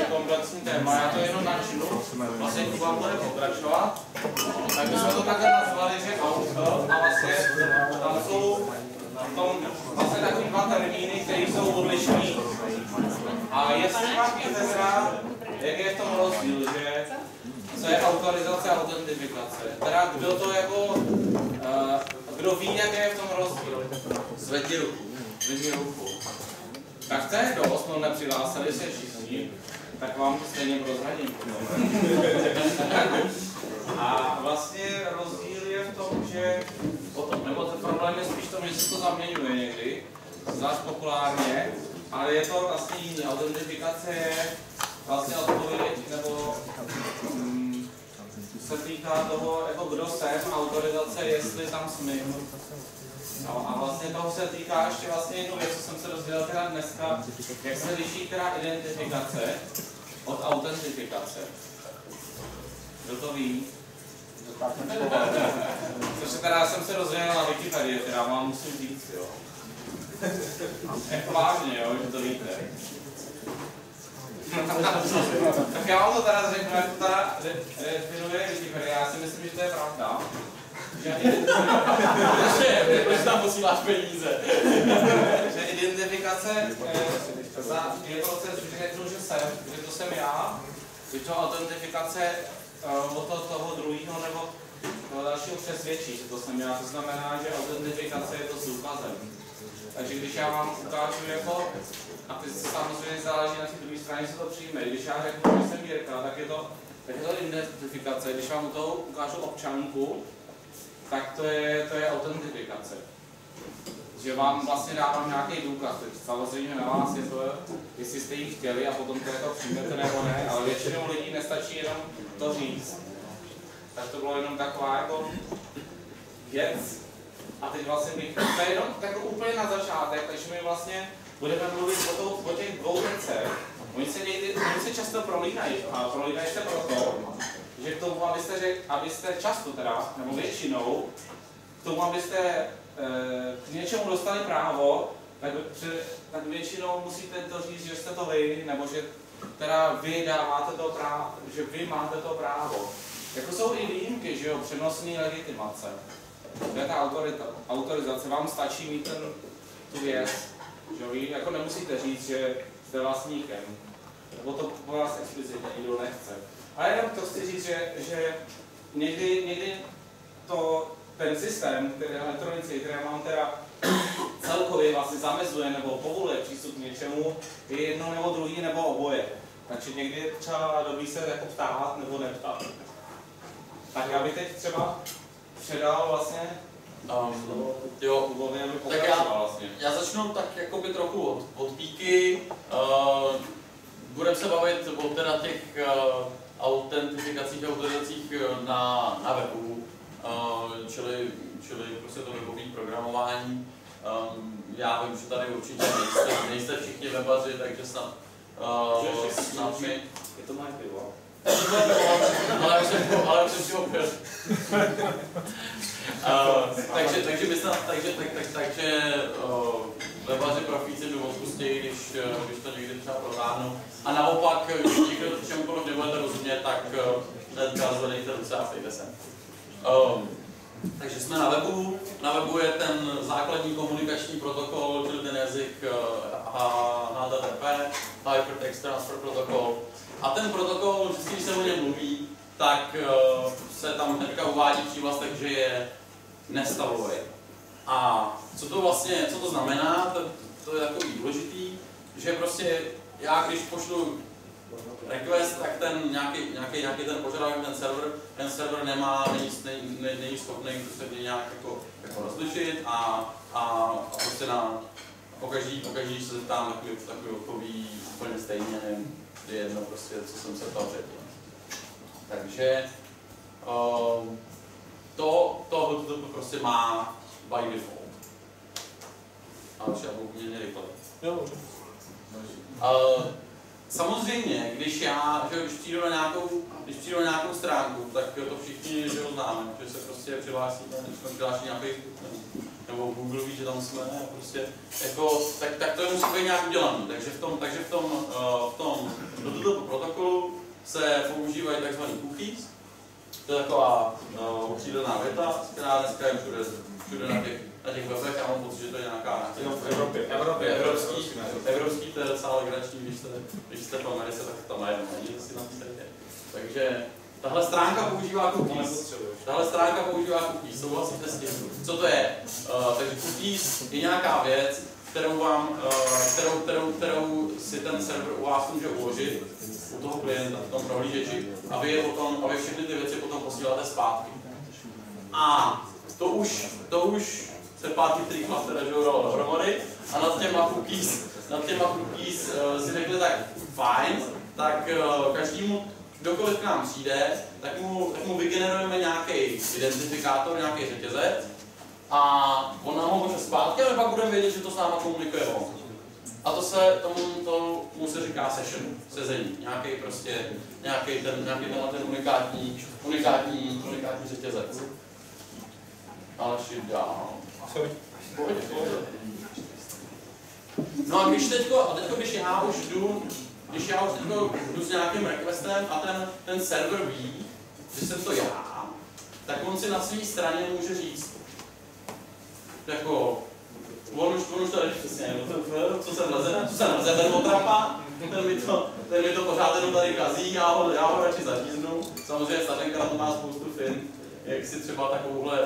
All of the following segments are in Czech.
komplexní téma, já to jenom načnu, vlastně Kuba bude pokračovat. Tak bychom to takhle nazvali, že auto, a vlastně tam jsou vlastně takový dva termíny, které jsou odlišný. A jestli vám teda, jak je v tom rozdíl, že co je autorizace a autentifikace. Teda kdo to jako, kdo ví, jak je v tom rozdíl? Zvedni ruku. Tak to je dost, no nepřihlásili se všichni, tak vám to stejně prozradím. A vlastně rozdíl je v tom, že nebo ten problém je spíš v tom, že se to zaměňuje někdy, zvlášť populárně, ale je to vlastně jiný. Autentifikace je vlastně odpověď, nebo se týká toho, jako kdo jsem, autorizace, jestli tam smím. No a vlastně toho se týká ještě vlastně jednu věc, co jsem se dozvěděl teda dneska, jak se liší teda identifikace od autentifikace. Kdo to ví? Což teda jsem se dozvěděl na Wikipedii, teda vám musím říct, jo. Jako vážně, jo, že to víte. Tak já vám to teda řeknu, jak to teda definuje Wikipedia, já si myslím, že to je pravda. Že tam posíláš peníze. Že identifikace je proces, že řeknu, že to jsem já, že to autentifikace od toho druhého nebo toho dalšího přesvědčí, že to jsem já. To znamená, že autentifikace je to s důkazem. Takže když já vám ukážu jako, a ty samozřejmě záleží na té druhé straně, se to přijme. Když já řeknu, že jsem Jirka, tak je to identifikace. Když vám u toho ukážu občanku, tak to je autentifikace. Že vám vlastně dávám nějaký důkaz. Samozřejmě na vás je to, jestli jste ji chtěli a potom to přijmete nebo ne, ale většinou lidí nestačí jenom to říct. Tak to bylo jenom taková jako věc. A teď vlastně to je jenom tak úplně na začátek, takže my vlastně budeme mluvit o těch dvou věcech. Oni se často prolínají a prolínají se proto, že k tomu, abyste často teda, nebo většinou, k tomu, abyste k něčemu dostali právo, tak většinou musíte to říct, že jste to vy, nebo že teda vy dáváte to právo, že vy máte to právo. Jako jsou i výjimky, že jo, přenosní legitimace. To je ta autorizace, vám stačí mít tu věc, že vy jako nemusíte říct, že jste vlastníkem. Nebo to po vás explicitně nikdo nechce. Ale jenom to chci říct, že někdy ten systém, který elektronický, který mám teda celkově vlastně zamezuje nebo povoluje přístup k něčemu, je jedno nebo druhý nebo oboje. Takže někdy je třeba dobrý se jako ptát nebo neptat. Tak já bych teď třeba předal vlastně Kubovi, aby pokračoval vlastně. Já začnu tak jakoby trochu od píky. Budeme se bavit o teda těch autentifikacích a autorizacích na webu, čili prostě to webové programování. Já vím, že tady určitě nejste všichni webaři, takže snad mi... Je to moje pivo. Ale už jsem si ho pil. Takže webaři profíci mi odpustí, když to někdy třeba prohránu. A naopak, když někdo čemukoliv nebudete rozumět, tak hnedka zvedejte ruce a ptejte se. Takže jsme na webu. Na webu je ten základní komunikační protokol, čili ten jazyk HTTP, Hypertext Transfer Protocol. A ten protokol, vždycky, když se o něm mluví, tak se tam hnedka uvádí přívlastek, že je nestavový. A co to znamená, to je takový důležitý, že prostě já když pošlu request, tak ten nějaký ten požadavek, ten server není schopný prostě nějak jako rozlišit a prostě pokaždý se zeptám, takový odpoví úplně stejně, je jedno prostě, co jsem se ptal předtím. Takže to prostě má by default. A už já budu poměrně rychle. Samozřejmě, když přijdu na nějakou stránku, tak to všichni že známe, že se prostě přihlásíte, na Facebook nebo Google ví, že tam jsme, prostě, jako, tak to musí být nějak udělané. Takže v tom do toho se používají tzv. Cookies. To je taková okřídlená věta, která dneska je všude na těch webech. Já mám pocit, že to je nějaká evropský, to je docela legrační, když jste v Americe, tak tam najednou není asi na té. Takže tahle stránka používá cookies. Souhlasíte s tím? Co to je? Takže cookies je nějaká věc, kterou si ten server u vás může uložit u toho klienta v tom prohlížeči a vy všechny ty věci potom posíláte zpátky. A to už se pár chytrých masteražů dalo dohromady a nad těma cookies si řekli tak fajn, tak každému, kdokoliv k nám přijde, tak mu vygenerujeme nějaký identifikátor, nějaký řetězec a on nám ho může zpátky a my pak budeme vědět, že to s náma komunikuje on. A tomu se říká sezení, nějaký ten unikátní řetězec. Ale šit dál. No a když já už jdu s nějakým requestem a ten server ví, že jsem to já, tak on si na své straně může říct, jako, on už to neví přesně, co jsem leze, ten otrapa, ten mi to pořád jenom tady kazí, já ho radši zaříznu. Samozřejmě stařenka na to má spoustu fin, jak si třeba takovouhle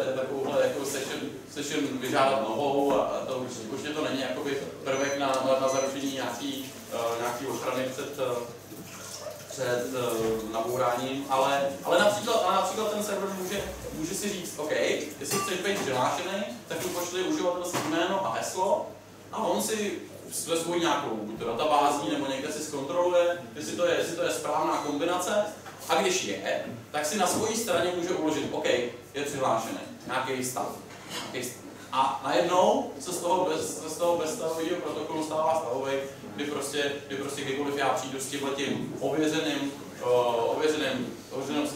jako session vyžádat nohou a to určitě to není jakoby prvek na zaručení nějaký ochrany před nabouráním, ale například ten server může si říct, OK, jestli chceš být přihlášený, tak tu pošli uživatelské jméno a heslo a on si ve svojí nějakou databází nebo někde si zkontroluje, jestli to je správná kombinace a když je, tak si na svojí straně může uložit, OK, je přihlášený, nějaký stav. A najednou se z toho bezstavového protokolu stává stavový, kdy prostě kdykoliv já přijdu s tímhletím ověřeným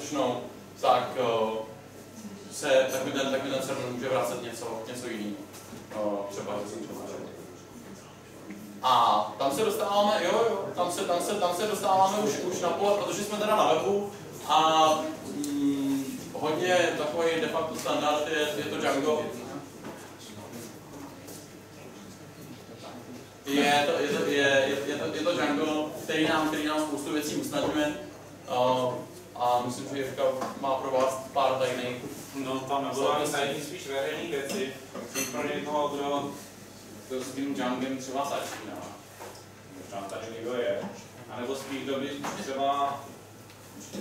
sešnou, tak mi ten server může vracet něco jiného. Třeba a tam se dostáváme, tam se dostáváme už na pole, protože jsme teda na webu a hodně takový de facto standard je to Django. Je to Django, který nám spoustu věcí usnadňuje a myslím, že Jirka má pro vás pár tajných. No tam nebylo ani tajný, spíš veřejný věci, pro někoho, kdo to s tím Djangem třeba začíná. Možná tady někdo je. A nebo spíš, kdo by třeba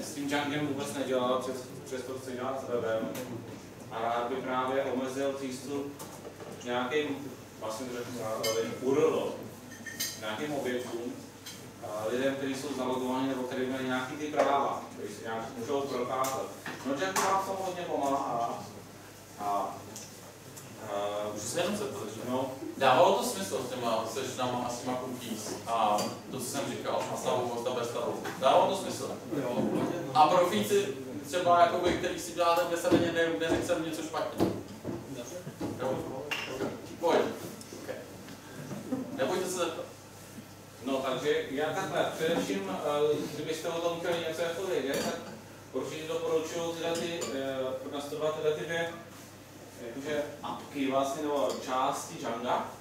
s tím Djangem vůbec nedělal přes to, co dělá s webem. A rád by právě omezil přístup nějakým, vlastně to řeknu URL, nějakým objektům, lidem, kteří jsou zalogovaní nebo kteří mají nějaký ty práva, kteří si nějak můžou prokázat. No Django vám to hodně pomáhá a už se jenom zeptat, no, dávalo to smysl s těma sešnama a s těma cookies a to, co jsem říkal, a stavovost a bezstavovost. Dávalo to smysl. A profíci třeba, jakoby, který si děláte 10 denně, neřekl něco špatně. Pojď. Okay. Nebojte se zeptat. No, takže já takhle, především, kdybyste o tom chtěli něco jako vědět, tak určitě doporučuji nastudovat tyhle ty dvě jakože apky vlastně, nebo části Djanga,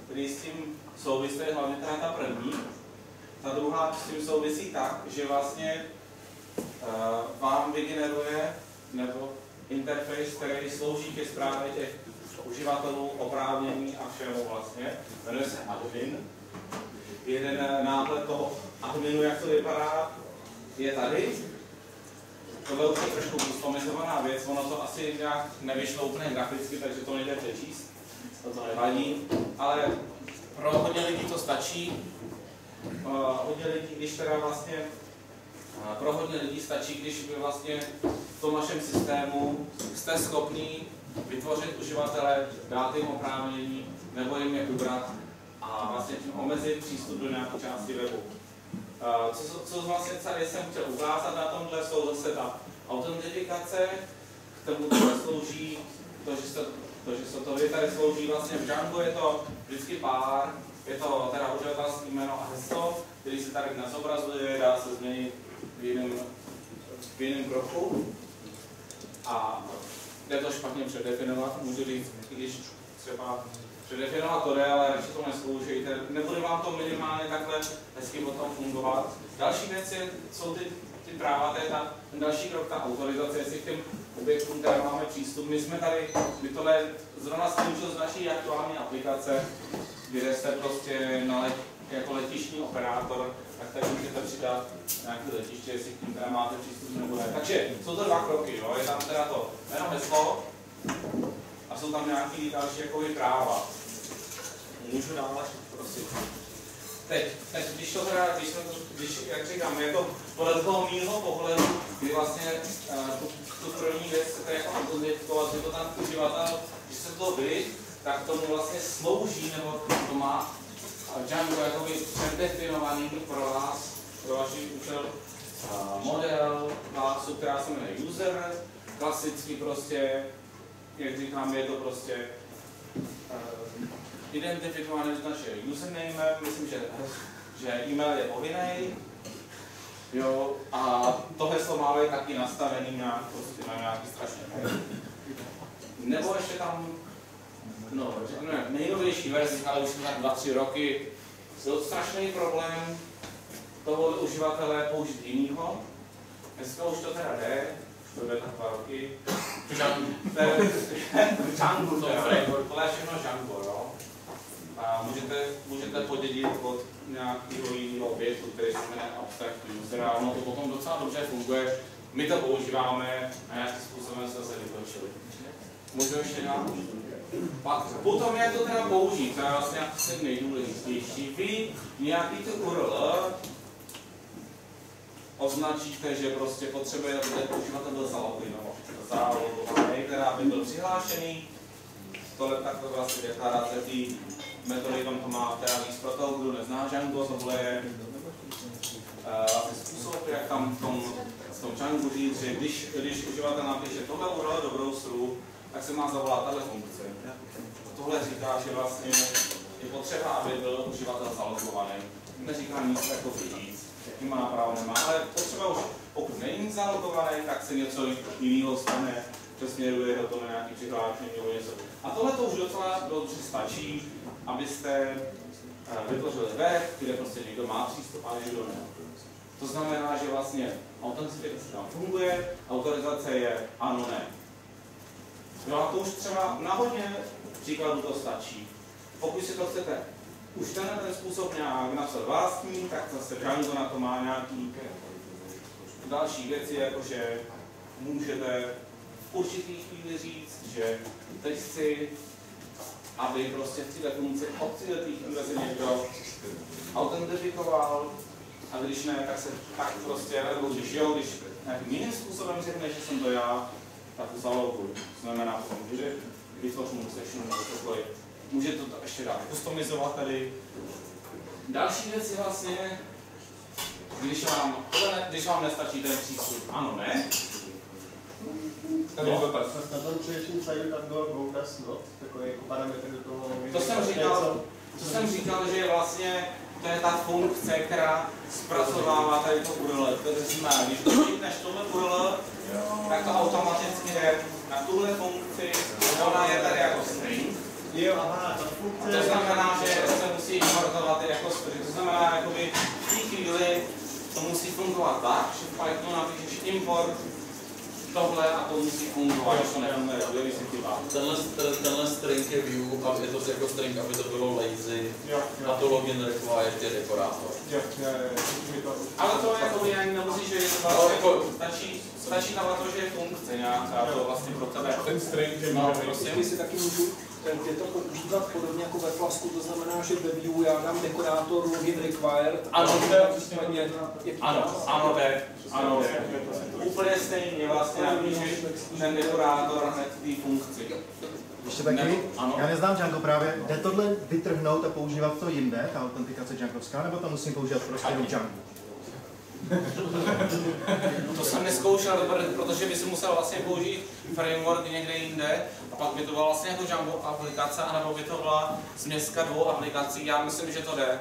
který s tím souvisí, hlavně teda ta první. Ta druhá s tím souvisí tak, že vlastně vám vygeneruje nebo interface, který slouží ke správě těch uživatelů, oprávnění a všemu vlastně. Jmenuje se admin. Jeden náhled toho adminu, jak to vypadá, je tady. Tohle už je trošku customizovaná věc, ono to asi nějak nevyšlo úplně graficky, takže to nejde přečíst. To nevadí, ale pro hodně lidí to stačí. Hodně lidí, když teda vlastně pro hodně lidí stačí, když vy vlastně v tom vašem systému jste schopní vytvořit uživatele, dát jim oprávnění nebo jim je ubrat a vlastně tím omezit přístup do nějaké části webu. Co vlastně tady jsem chtěl ukázat na tomhle, jsou zase ta autentifikace, k tomu slouží to, že se to tady slouží vlastně v Django, je to vždycky pár, je to teda uživatelské jméno a heslo, který se tady nezobrazuje, dá se změnit v jiném kroku a jde to špatně předefinovat, můžu říct, když třeba předefinovat to jde, ale radši to nezkoušejte, nebude vám to minimálně takhle hezky potom fungovat. Další věc jsou ty práva, to je ten další krok, ta autorizace, jestli k těm objektům, které máme přístup. My tohle zrovna skončil z naší aktuální aplikace, kde jste prostě jako letištní operátor, tak tady můžete přidat nějaké letiště, jestli k tím teda máte přístup nebo ne. Takže jsou to dva kroky, jo? Je tam teda to jméno, heslo a jsou tam nějaké další jakoby práva. Můžu dále, prosím. Teď jak říkám, je to podle toho mýho pohledu, kdy vlastně tu první věc chcete jako autentifikovat, že to tam uživatel, když se to vy, tak tomu vlastně slouží, nebo to má Django jakoby předdefinovaný pro vás, pro vaši účel model klásu, která se jmenuje user, klasicky prostě, jak říkám, je to prostě identifikovaný s naším usernamem, myslím, že e-mail je povinný, jo, a to heslo máme taky nastavený nějak, prostě na nějaký strašný mail. Nebo ještě tam, no, nejnovější verzi, ale už tak 2-3 roky, byl strašný problém toho uživatele použít jinýho. Dneska už to teda jde, to jde tak 2 roky. Django, tohle je všechno Django, jo. A můžete podědit od nějakého jiného objektu, který se jmenuje abstract user, a ono to potom docela dobře funguje. My to používáme a nějakým způsobem jsme se vytočili. Můžu ještě nějak? Potom jak to teda použít, to je vlastně asi nejdůležitější. Vy nějaký ty URL označíte, že prostě potřebuje, aby ten uživatel byl zalogovaný, teda aby byl přihlášený. Tohle takhle vlastně deklarace té metody, tam to má teda víc pro toho, kdo nezná Django, tohle je vlastně způsob, jak tam v tom Django říct, že když uživatel napíše tohle URL do browseru, tak se má zavolat tahle funkce. Tohle říká, že vlastně je potřeba, aby byl uživatel zalogovaný. Neříká nic jako víc, jaký má právo, nemá, ale potřeba už, pokud není zalogovaný, tak se něco jiného stane, přesměruje do toho nějaký přihlášení nebo něco. A tohle to už docela dobře stačí, abyste vytvořili web, kde prostě někdo má přístup a někdo ne. To znamená, že vlastně autentifikace tam funguje, autorizace je ano, ne. No a to už třeba na hodně příkladů to stačí. Pokud si to chcete už ten způsob nějak napsat vlastní, tak zase Django na to má nějaký další věci, jakože můžete v určitý chvíli říct, že teď chci, aby prostě v této funkci od této chvíle se někdo autentifikoval, a když ne, tak se tak prostě, nebo když jo, když nějakým jiným způsobem řekne, že jsem to já, tak to zaloguji. To znamená potom, že vytvořím session nebo cokoliv. Můžete to ještě dát customizovat tady. Další věc je vlastně, když vám nestačí ten přístup ano, ne. Na tom především sajdu tam bylo GoDas not, takový jako parametr do toho. To jsem říkal, že vlastně to je ta funkce, která zpracovává tady to URL. To znamená, když došlípneš tohle URL, tak to automaticky jde na tuhle funkci, ona je tady jako string. To znamená, že se musí importovat jako string. To znamená, jakoby v té chvíli to musí fungovat tak, že v Pythonu napíšeš import tohle a to musí fungovat, že to nefunguje, když se chybá. Tenhle string je view, aby to jako string, aby to bylo lazy, a to login required je dekorátor. Ale to je jako jinak, nemusíš, že je to vlastně, stačí tam na to, že je funkce nějaká, to vlastně pro tebe. Ten string, že no, prostě. Si taky můžu je to používat podobně jako ve Flasku, to znamená, že ve view já dám dekorátor login required. Ano, ano, úplně stejně vlastně napíšeš ten dekorátor hned té funkci. Ještě taky, já neznám Django právě, jde tohle vytrhnout a používat to jinde, ta autentikace djangovská, nebo to musím používat prostě jenom Django? To jsem neskoušel, protože by si musel vlastně použít framework někde jinde a pak by to byla vlastně jako Django aplikace, anebo by to byla směska dvou aplikací. Já myslím, že to jde.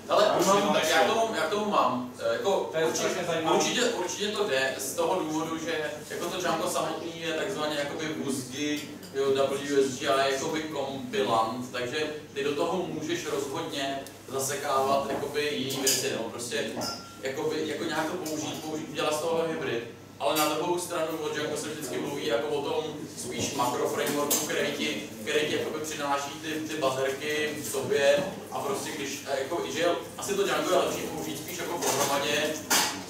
Ale tak já k tomu mám. Jako, To je strašně zajímavé. určitě to jde z toho důvodu, že jako to Django samotný je takzvaně jakoby WSGI, WSGI jakoby kompilant, takže ty do toho můžeš rozhodně zasekávat jakoby jiný věci, no, prostě jakoby, jako nějak to použít, udělat z toho hybrid. Ale na druhou stranu od Django se vždycky mluví jako o tom spíš makroframeworku, který ti jakoby přináší ty bazerky v sobě a prostě když, jako, že asi to Django je lepší použít spíš jako pohromadě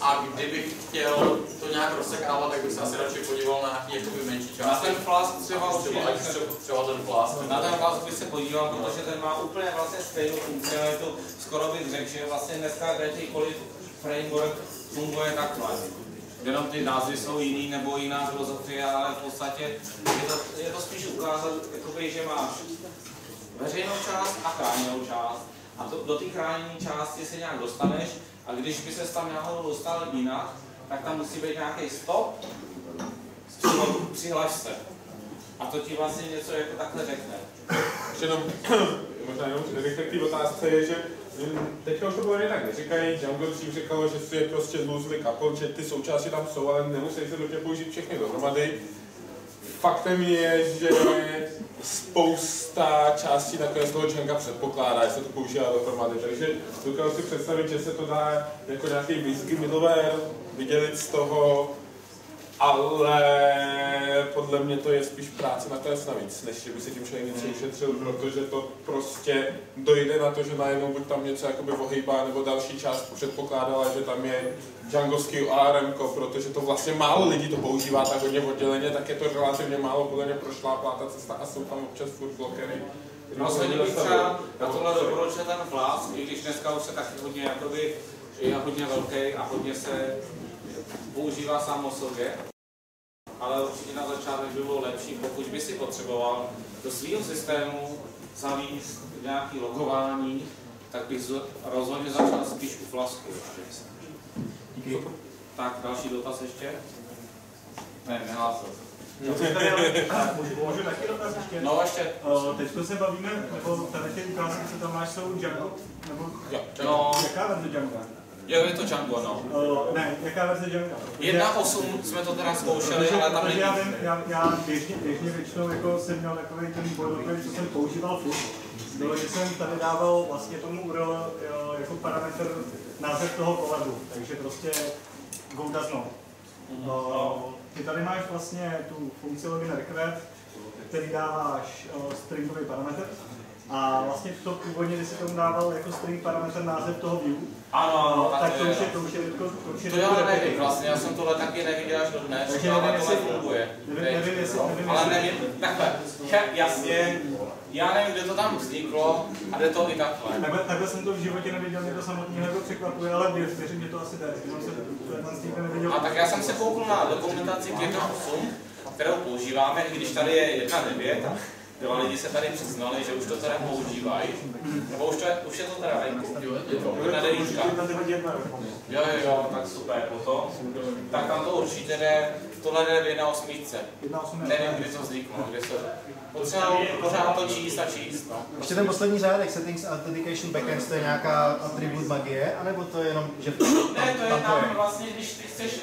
a kdybych chtěl to nějak rozsekávat, tak bych se asi radši podíval na nějaký jakoby menší část. Na ten Flask třeba třeba ten Flask. Na ten Flask bych se podíval, protože ten má úplně vlastně stejnou funkcionalitu, skoro bych řekl, že vlastně dneska jakýkoliv framework funguje takhle. Jenom ty názvy jsou jiný nebo jiná filozofie, ale v podstatě je to spíš ukázat, jakoby, že máš veřejnou část a chráněnou část. A do té chráněné části se nějak dostaneš a když by se tam náhodou dostal jinak, tak tam musí být nějaký stop, přihlaš se. A to ti vlastně něco jako takhle řekne. Jenom, možná jenom reflektí otázce je, že teďka už to bylo tak neříkají, Django dřív říkalo, že si je prostě loosely coupled, že ty součásti tam jsou, ale nemusí se nutně použít všechny dohromady. Faktem je, že spousta částí nakonec toho Djanga předpokládá, že se to používá dohromady, takže dokážu si představit, že se to dá jako nějaký WSGI middleware vydělit z toho, ale podle mě to je spíš práce nakonec navíc, než že by se tím člověk něco ušetřil, protože to prostě dojde na to, že najednou buď tam něco jakoby ohejbá, nebo další část předpokládala, že tam je djangovský ORM, protože to vlastně málo lidí to používá tak hodně odděleně, tak je to relativně málo podle mě prošláplá ta cesta a jsou tam občas furt blokery. Rozhodně bych třeba na tohle doporučil ten Flask, i když dneska už se taky hodně jakoby, je hodně velký a hodně se používá sám o sobě. Ale určitě na začátek by bylo lepší, pokud by si potřeboval do svého systému zavíst nějaké logování, tak bych rozhodně začal spíš u Flasku. Tak, další dotaz ještě? Ne, nehlásil. Můžu taky dotaz ještě? No ještě. Teď se bavíme, nebo tady ty ukázky, co tam máš, jsou Django? Nebo no. Jaká verze Django? Jo, je to Django, no. Ne, jaká verze Django? 1.8 jsme to teda zkoušeli, ale tam není. Já běžně většinou jako jsem měl takový ten boilerplate, co jsem používal furt. Bylo, že jsem tady dával vlastně tomu URL jako parametr název toho kolegu, takže prostě go does not. Ty tady máš vlastně tu funkci login request, který dáváš stringový parametr. A vlastně to původně, když si tomu dával jako string parametr název toho view, ano, tak to už je to já nevím, vlastně, já jsem tohle taky neviděl až dodnes, takže nevím, jestli funguje. Ale nevím, takhle, jasně, já nevím, kde to tam vzniklo a kde to i takhle. Takhle jsem to v životě neviděl, mě to samotného jako překvapuje, ale věřím, že to asi jde, jenom jsem to neviděl. A tak já jsem se koukl na dokumentaci k 1.8, kterou používáme, i když tady je 1.9. Dva lidi se tady přiznali, že už to teda používají. Nebo už je to teda venku. Na devítka. Jo, tak super, potom. Tak tam to určitě jde, tohle jde v 1.8. Nevím, kdy to vzniklo, kde se potřeba pořád to číst a číst. No. Ještě ten poslední řádek, settings authentication backends, to je nějaká atribut magie, anebo to je jenom, že ne, to je tam vlastně, když ty chceš,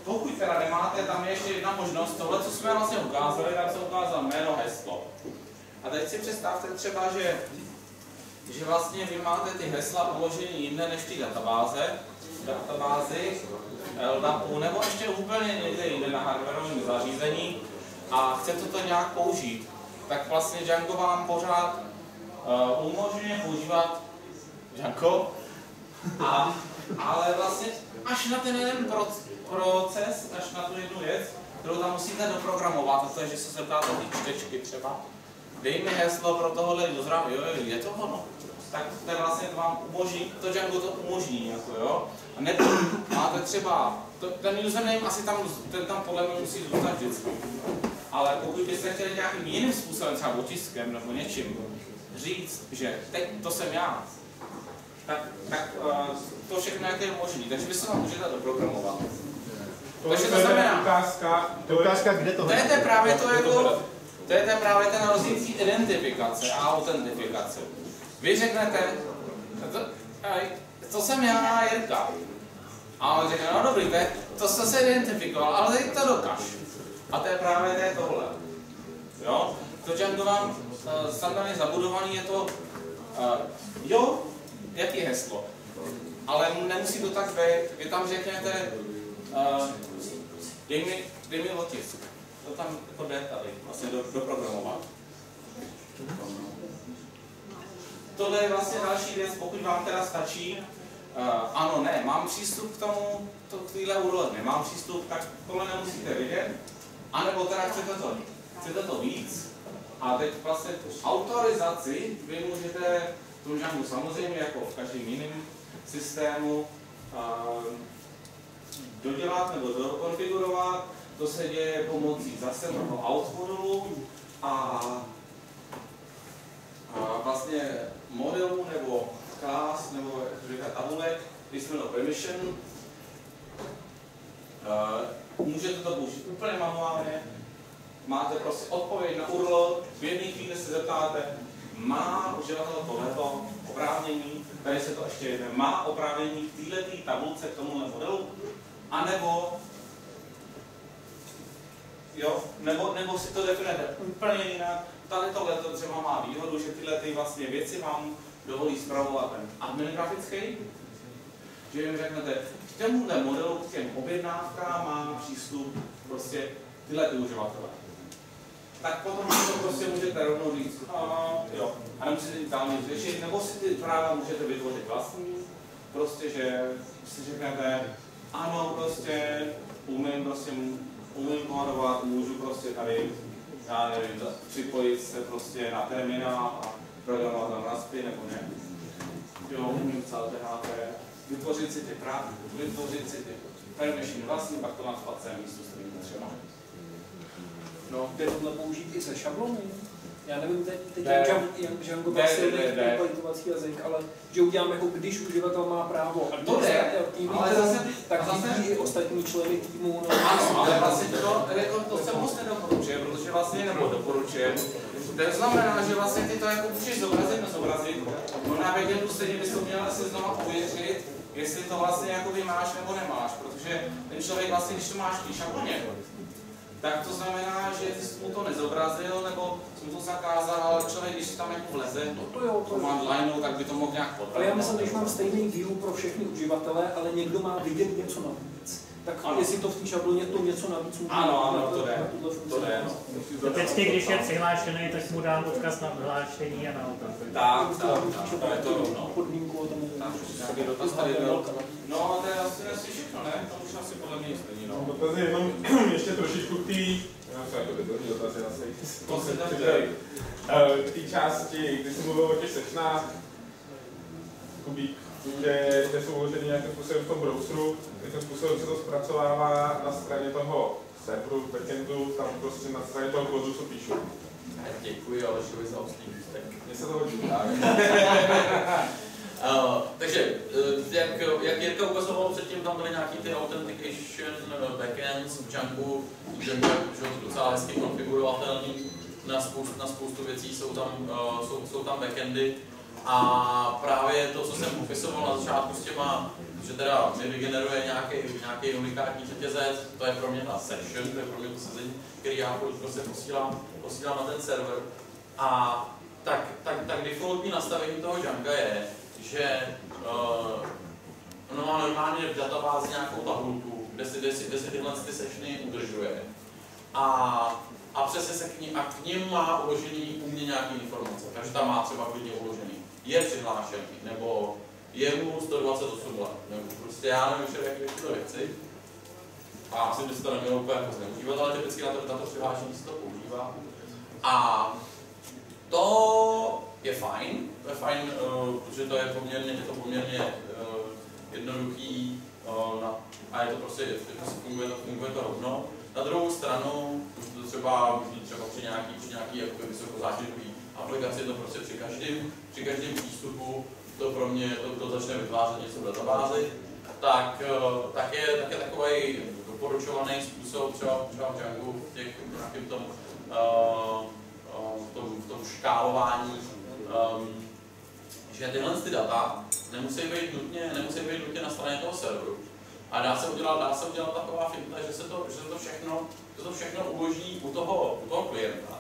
pokud teda nemáte, tam je ještě jedna možnost, tohle, co jsme vlastně ukázali, tam se ukázal jméno, heslo. A teď si představte třeba, že vlastně vy máte ty hesla uložení jinde než v té databázi LDAPu, nebo ještě úplně někde jinde na hardwarovém zařízení a chcete to nějak použít, tak vlastně Django vám pořád umožňuje používat Django, ale vlastně až na ten jeden proces, až na tu jednu věc, kterou tam musíte doprogramovat, a to je, že se zeptáte ty čtečky třeba. Dej mi heslo pro tohle dozrám, jo, je to ono. Tak ten vlastně vám umožní, to Django to umožní, jako jo. A nebo máte třeba, ten username asi tam podle mě musí zůstat vždycky. Ale pokud byste chtěli nějakým jiným způsobem, třeba otiskem nebo něčím, říct, že teď to jsem já, tak to všechno je možný, takže vy se vám můžete doprogramovat. Takže to znamená, ukázka, kde to je právě to jako, to je právě ten rozdíl identifikace a autentifikace. Vy řeknete, to jsem já, Jirka. A on řekne, no dobrý, to jste se identifikoval, ale teď to dokaž. A to je právě tohle. Jo? To Django vám standardně zabudovaný je to, jo, jaký je heslo. Ale nemusí to tak být. Vy tam řeknete, dej mi otisk. To tam jako jde tady, vlastně doprogramovat. Tohle je vlastně další věc, pokud vám teda stačí, ano, ne, mám přístup k tomu, k téhle úrovni, nemám přístup, tak tohle nemusíte vidět. A nebo teda chcete to víc. A teď vlastně autorizaci vy můžete v tom Djangu samozřejmě jako v každém jiném systému dodělat nebo dokonfigurovat. To se děje pomocí zase toho out modulu a vlastně modelu nebo class nebo jak říká tabulek, když jsme do permission, můžete to použít úplně manuálně. Máte prostě odpověď na URL, v jedné chvíli se zeptáte, má uživatel tohleto oprávnění, tady se to ještě jedne, má oprávnění v této tabulce k tomuhle modelu, anebo jo, nebo si to definujete úplně jinak. Tady tohleto třeba má výhodu, že tyhle vlastně věci vám dovolí zpravovat ten admin grafický, že jim řeknete, k tomuhle modelu, k těm objednávkám má přístup prostě tyhle ty uživatele. Tak potom to prostě můžete rovnou říct, jo, a nemusíte jít dál nic řešit, nebo si ty práva můžete vytvořit vlastní, prostě, že si řeknete, ano, prostě umím kódovat, můžu prostě tady, já nevím, připojit se prostě na terminál a programovat tam Raspy, nebo ne. Jo, umím psát PHP, vytvořit si ty práva, vytvořit si ty permission vlastní, pak to nazvat sem místo, s kterým třeba. No, jde tohle použít i se šablony? Já nevím, teď Django má silný implementovací jazyk, ale že udělám jako když uživatel má právo. To jde, ale zase i ostatní členy týmu. Ano, ale vlastně to se moc nedoporučuje, protože vlastně doporučuje. To znamená, že vlastně ty to jako můžeš zobrazit, no na backendu stejně bys to měl asi znova ověřit, jestli to vlastně jakoby máš nebo nemáš, protože ten člověk vlastně, když to máš v té šabloně, tak to znamená, že ty jsi mu to nezobrazil, nebo jsi mu to zakázal, ale člověk, když si tam jako vleze do command lineu, tak by to mohl nějak podporovat. Ale já myslím, že mám stejný view pro všechny uživatele, ale někdo má vidět něco navíc. Tak ano. Jestli to v té šabloně to něco navíc může ano, to jde. Vždycky, když je přihlášený, tak mu dám odkaz na vyhlášení a na otázky. Tak, to je to podmínku o tom. Nějaký dotaz tady byl. No, to je asi všechno, ne? To už asi podle mě nic není, no. Dotaz je jenom ještě trošičku k té části, kdy jsi mluvil o těch sectionách, Kubík, že jsou uloženy nějakým způsobem v tom browseru, jakým způsobem se to zpracovává na straně toho serveru, backendu, tam prostě na straně toho kódu, co píšu. Děkuji Alešovi za oslý ústek. Mně se to hodí. Takže, jak Jirka ukazoval předtím, tam byly nějaký ty authentication backends v Djangu, že to docela hezky konfigurovatelný, na spoustu věcí jsou tam backendy. A právě to, co jsem popisoval na začátku s těma, že teda mi vygeneruje nějaký unikátní řetězec, to je pro mě ta session, to je pro mě to sezení, který já prostě posílám na ten server. A tak defaultní nastavení toho Djanga je, že ono má normálně v databázi nějakou tabulku, kde si tyhle sessiony udržuje. A přesně se k nim má uložený u mě nějaké informace, takže tam má třeba klidně uložený. Je přihlášený, nebo je mu 128 let, nebo prostě já nevím všechny tyto věci. A asi by se to nemělo úplně zneužívat, ale typicky na to přihlášení se to používá. A to je fajn, protože to je poměrně jednoduchý a je to prostě, funguje to rovno. Na druhou stranu, třeba při nějaký vysokozátěžové aplikaci, to prostě při každém přístupu to pro mě to začne vytvářet něco v databázi, tak je takový doporučovaný způsob třeba v Djangu v tom škálování, že tyhle ty data nemusí být nutně na straně toho serveru. A dá se udělat taková finta, že se to všechno uloží u toho klienta.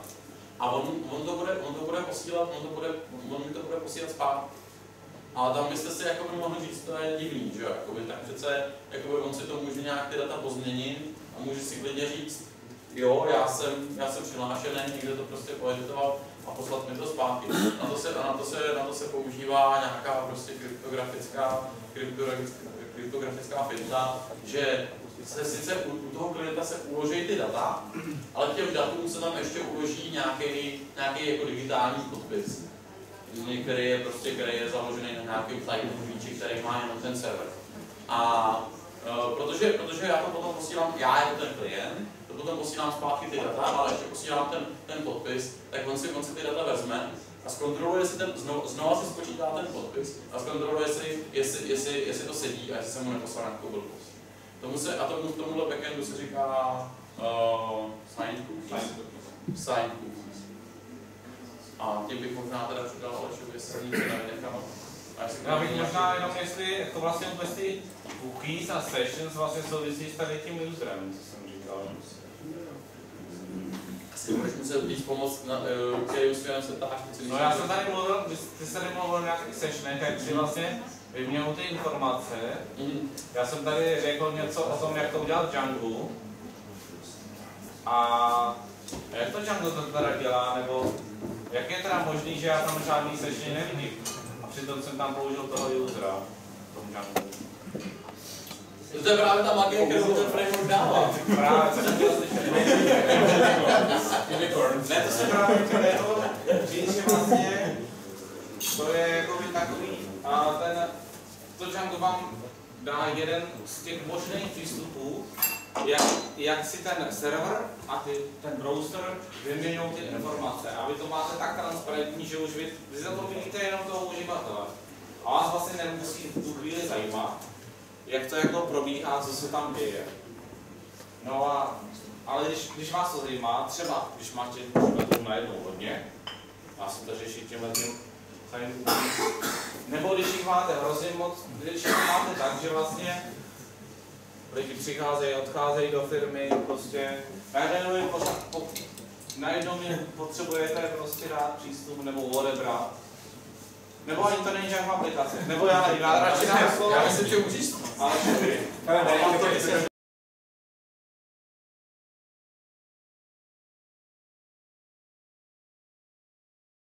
A on mi to bude posílat zpátky. Ale tam byste si jakoby mohli říct, to je divný, že jo? Tak přece on si to může nějak ty data pozměnit a může si klidně říct, jo, já jsem přihlášený, někde to prostě poeditoval a poslat mi to zpátky. Na to se používá nějaká prostě kryptografická finta, že se sice u toho klienta se uloží ty data, ale k těm datům se tam ještě uloží nějaký jako digitální podpis, který je založený na nějakém tajném klíči, který má jenom ten server. A protože já to potom posílám, já jako ten klient, to potom posílám zpátky ty data, ale ještě posílám ten podpis, tak on si ty data vezme a zkontroluje si znova si spočítá ten podpis a zkontroluje si, jestli to sedí a jestli se mu neposlal nějakou blbost. Tomuhle backendu se říká signed cookies. A tím bych možná teda přidal Alešovi, jestli se nic nevynechal. Já bych možná jenom, jestli to vlastně vůbec ty cookies a sessions vlastně souvisí s tady tím userem, co jsem říkal. Asi budeš muset víc pomoct, kterým směrem se táš. No já jsem tady mluvil, ty jsi tady mluvil o nějakých sessionech, jak si vlastně vyměnil ty informace. Já jsem tady řekl něco o tom, jak to udělat Django. A jak to Django to teda dělá, nebo jak je teda možný, že já tam žádný session nevidím? A přitom jsem tam použil toho usera v tom Django. To je právě ta magie, kterou ten framework dává. Právě, co jsem chtěl slyšet. Ne, to se právě chtěl říct, že vlastně to je jakoby takový, a to Django vám dá jeden z těch možných přístupů, jak si ten server a ten browser vyměňují ty informace. A vy to máte tak transparentní, že už vy za to vidíte jenom toho uživatele. A vás vlastně nemusí v tu chvíli zajímat, jak to jako probíhá, co se tam děje. No ale když vás to zajímá, třeba když máte uživatelů najednou hodně, a se to řešit tímhletím nebo když jich máte hrozně moc, když jich máte tak, že vlastně lidi přicházejí, odcházejí do firmy, prostě najednou potřebujete prostě dát přístup nebo odebrat. Nebo ani to není žádná aplikace. Nebo já radši dám slovo. Já myslím, že můžeš. Ale